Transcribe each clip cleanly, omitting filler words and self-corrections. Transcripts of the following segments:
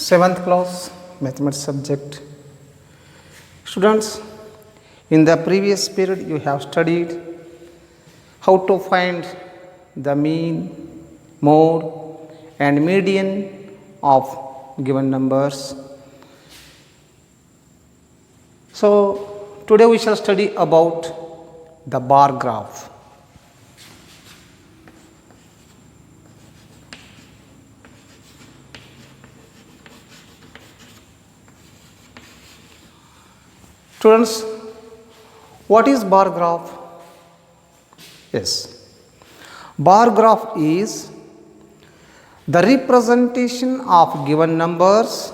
Seventh class mathematics subject. Students, in the previous period you have studied how to find the mean, mode and median of given numbers. So today we shall study about the bar graph. Students, what is bar graph? Yes, bar graph is the representation of given numbers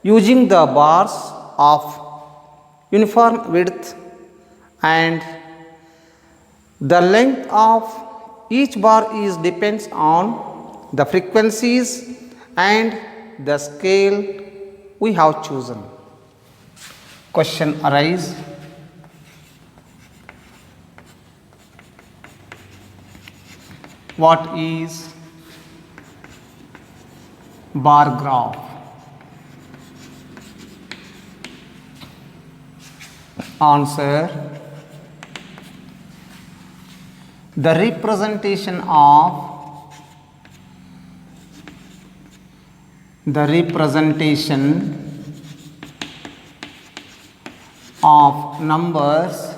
using the bars of uniform width, and the length of each bar is depends on the frequencies and the scale we have chosen. Question arise. What is bar graph? Answer: the representation of numbers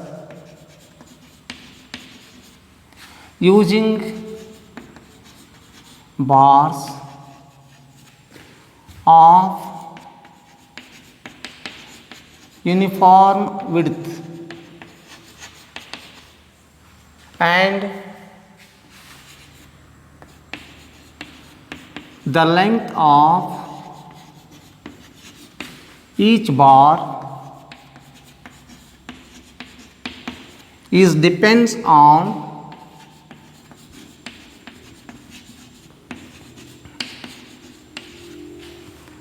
using bars of uniform width and the length of each bar is depends on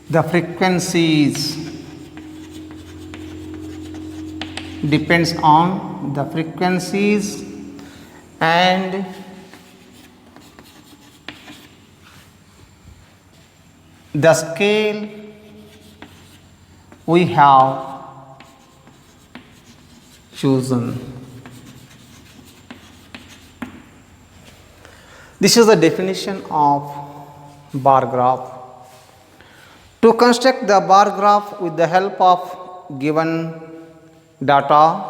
the frequencies, and the scale we have chosen. This is the definition of bar graph. To construct the bar graph with the help of given data,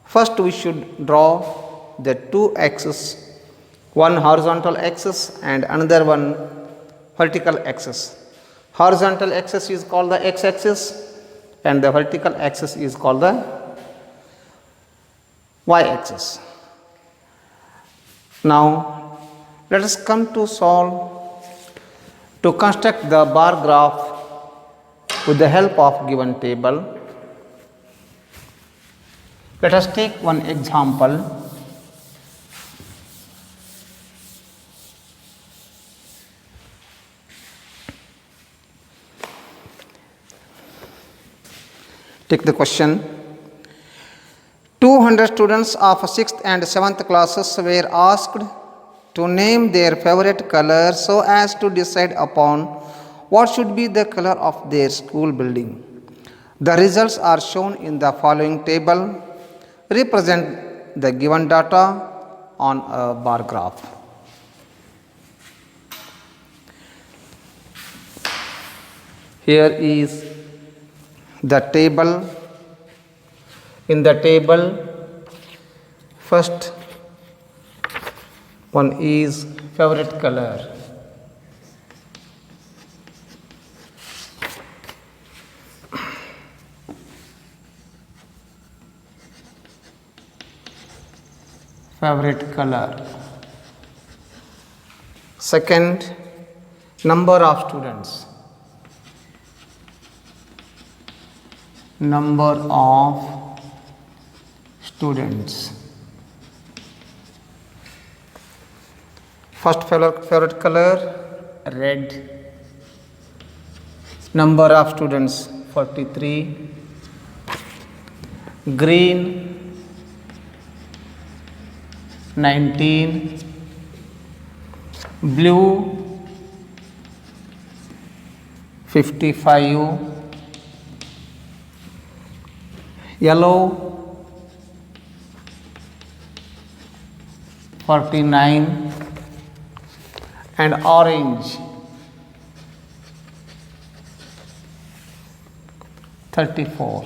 first we should draw the two axes, one horizontal axis and another one vertical axis. Horizontal axis is called the x-axis and the vertical axis is called the y-axis. Now let us come to solve to construct the bar graph with the help of given table. Let us take one example. Take the question. 200 students of 6th and 7th classes were asked to name their favorite color so as to decide upon what should be the color of their school building. The results are shown in the following table. Represent the given data on a bar graph. Here is the table. In the table, first one is favorite color. Favorite color. Second, number of students. Number of students. First favorite color, red. Number of students, 43. Green, 19. Blue, 55, yellow 49, and orange 34.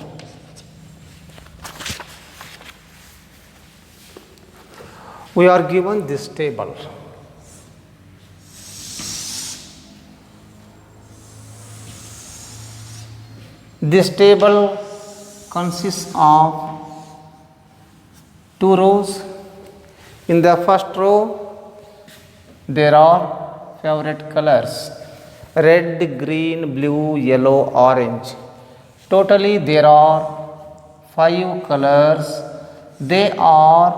We are given this table. This table consists of 2 rows. In the first row, there are favorite colors: red, green, blue, yellow, orange. Totally there are 5 colors. They are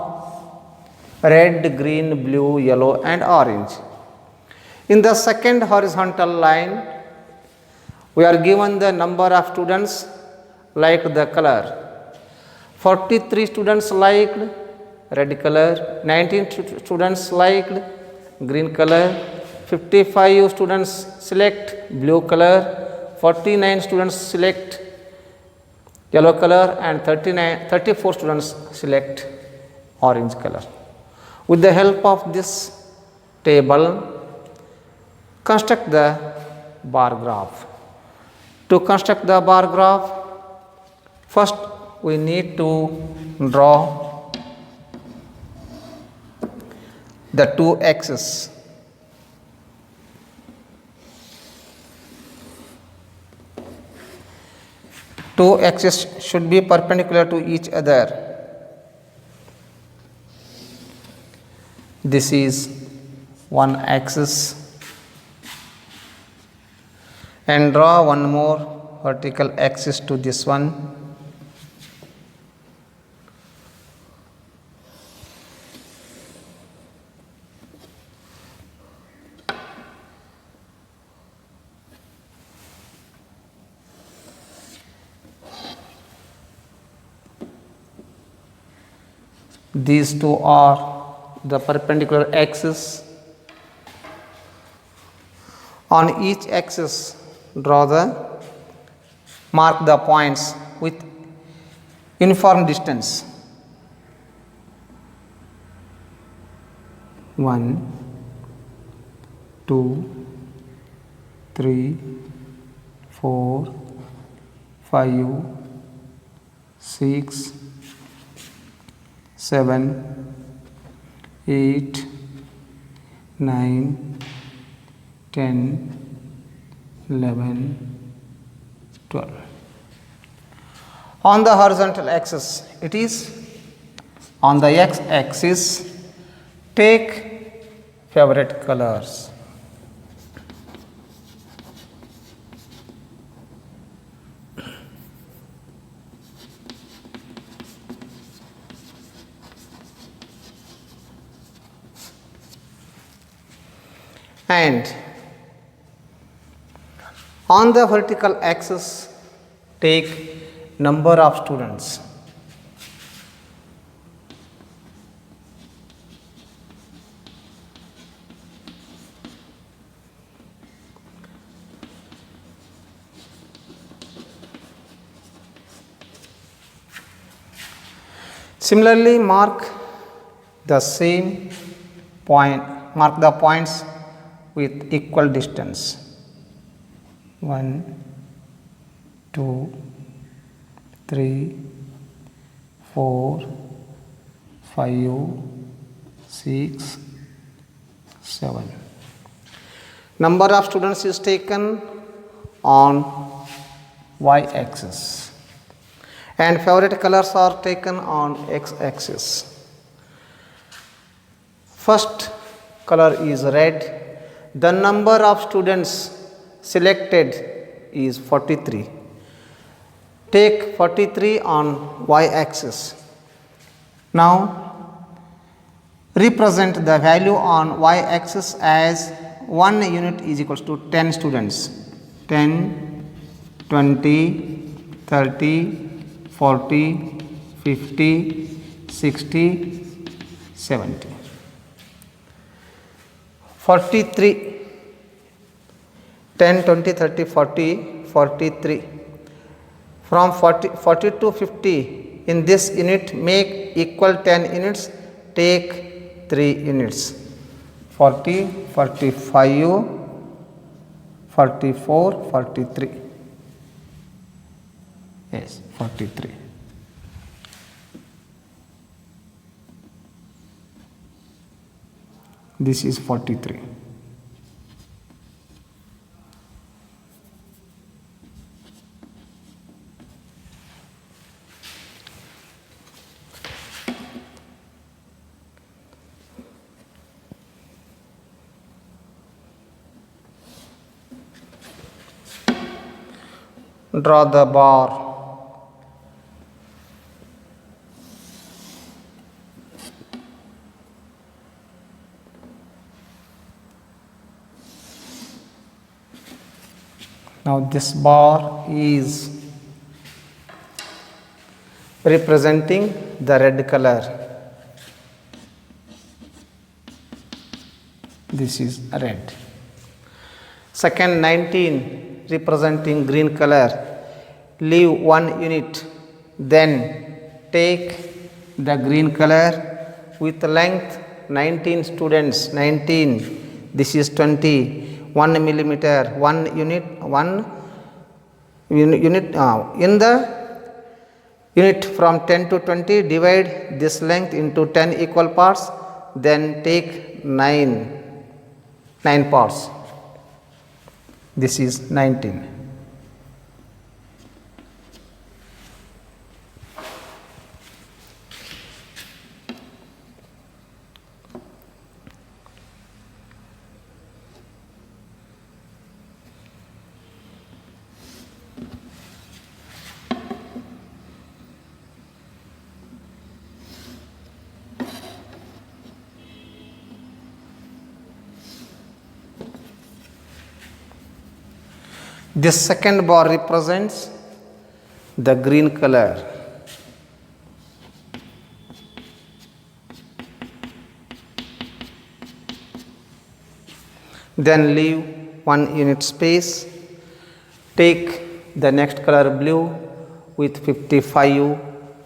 red, green, blue, yellow and orange. In the second horizontal line, we are given the number of students like the color. 43 students liked red color, 19 students liked green color, 55 students select blue color, 49 students select yellow color and 34 students select orange color. With the help of this table, construct the bar graph. To construct the bar graph, first we need to draw the 2 axes. Two axes should be perpendicular to each other. This is one axis, and draw one more vertical axis to this one. These two are the perpendicular axis. On each axis, mark the points with uniform distance. 1, 2, 3, 4, 5, 6, 7, 8, 9, 10, 11, 12. On the horizontal axis, it is on the x axis, take favorite colors. And on the vertical axis, take number of students. Similarly, mark the points with equal distance. 1, 2, 3, 4, 5, 6, 7. Number of students is taken on y axis and favorite colors are taken on x axis. First color is red. The number of students selected is 43. Take 43 on y axis. Now represent the value on y axis as 1 unit is equals to 10 students. 10, 20, 30, 40, 50, 60, 70. 43 10, 20, 30, 40, 43. From 40 to 50, in this unit make equal 10 units, take 3 units. 40, 45, 44, 43. Yes, 43. This is 43. Draw the bar. Now this bar is representing the red color. This is red. Second 19 representing green color. Leave 1 unit, then take the green color with length 19 students. 19, this is 20. 1 millimeter, 1 unit, 1 unit. In the unit from 10 to 20, divide this length into 10 equal parts, then take 9 parts. This is 19. This second bar represents the green color. Then leave 1 unit space. Take the next color blue with 55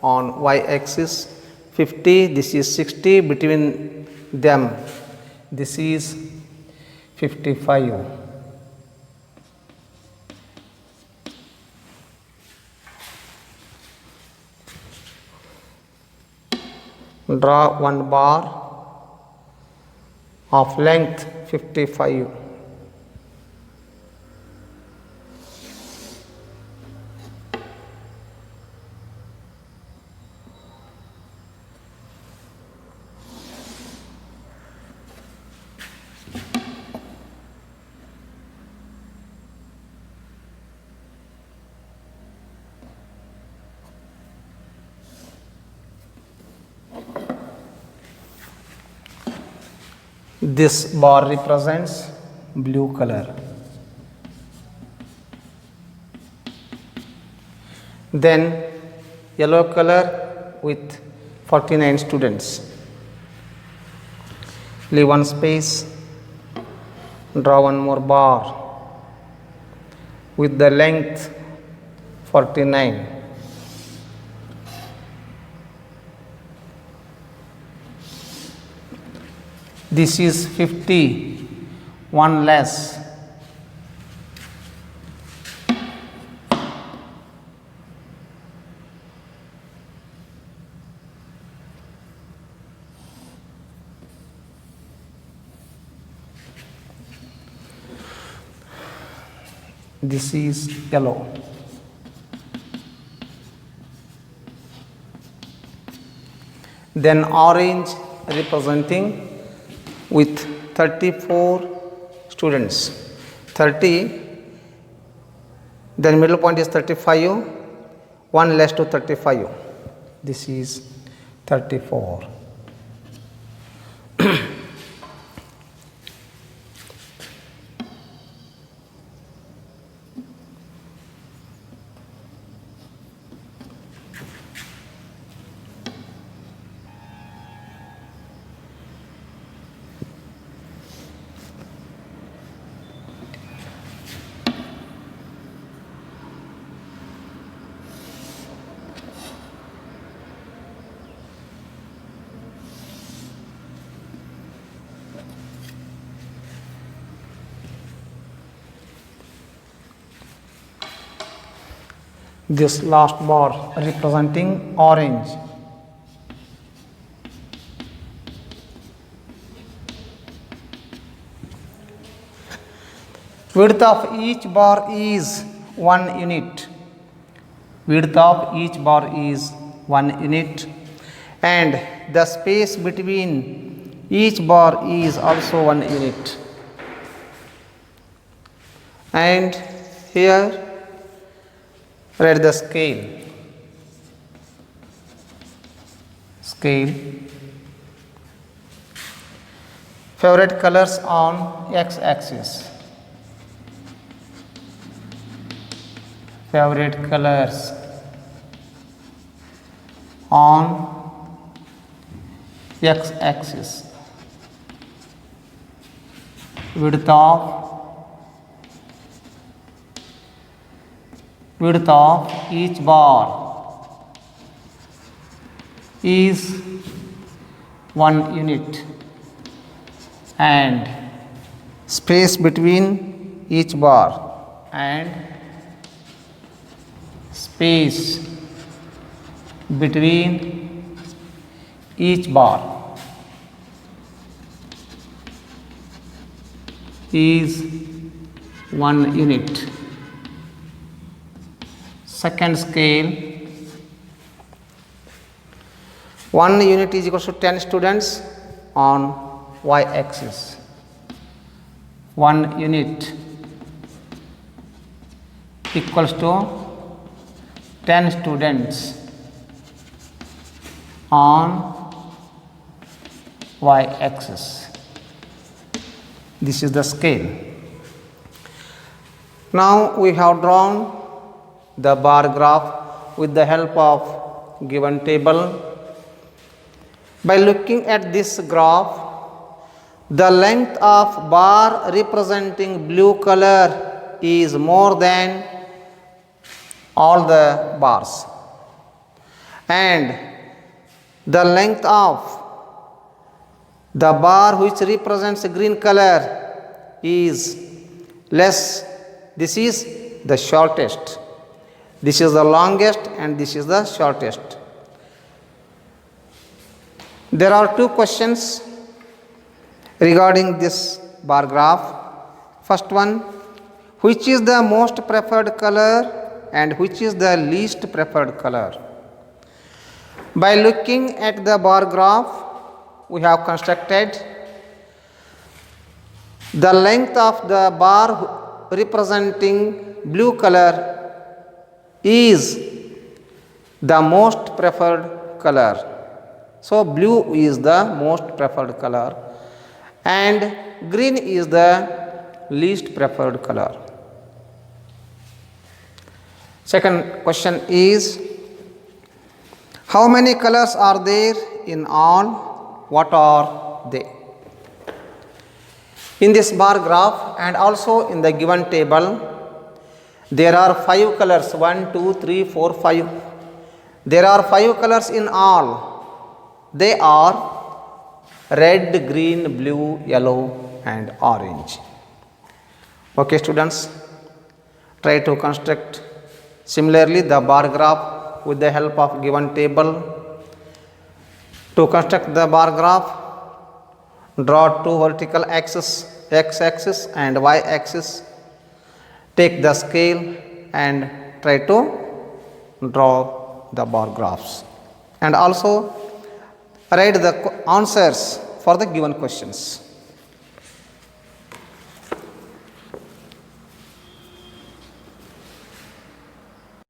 on y-axis. 50, this is 60, between them this is 55. Draw 1 bar of length 55. This bar represents blue color. Then yellow color with 49 students. Leave 1 space. Draw 1 more bar with the length 49. This is 50, 1 less. This is yellow. Then orange representing with 34 students. 30, then middle point is 35, 1 less to 35. This is 34. This last bar representing orange. Width of each bar is 1 unit. Width of each bar is 1 unit, and the space between each bar is also 1 unit. And here write the scale. Favorite colors on x-axis. Favorite colors on x-axis. Width of each bar is 1 unit, and space between each bar is 1 unit. Second scale, 1 unit is equal to 10 students on y-axis. 1 unit equals to 10 students on y-axis. This is the scale. Now we have drawn the bar graph with the help of given table. By looking at this graph, the length of bar representing blue color is more than all the bars, and the length of the bar which represents green color is less. This is the shortest. This is the longest and this is the shortest. There are two questions regarding this bar graph. First one, which is the most preferred color and which is the least preferred color? By looking at the bar graph, we have constructed the length of the bar representing blue color is the most preferred color. So blue is the most preferred color and green is the least preferred color. Second question is, how many colors are there in all? What are they? In this bar graph and also in the given table, there are 5 colors, 1, 2, 3, 4, 5. There are 5 colors in all. They are red, green, blue, yellow and orange. Okay students, try to construct similarly the bar graph with the help of given table. To construct the bar graph, draw two vertical axes, x-axis and y-axis. Take the scale and try to draw the bar graphs. And also write the answers for the given questions.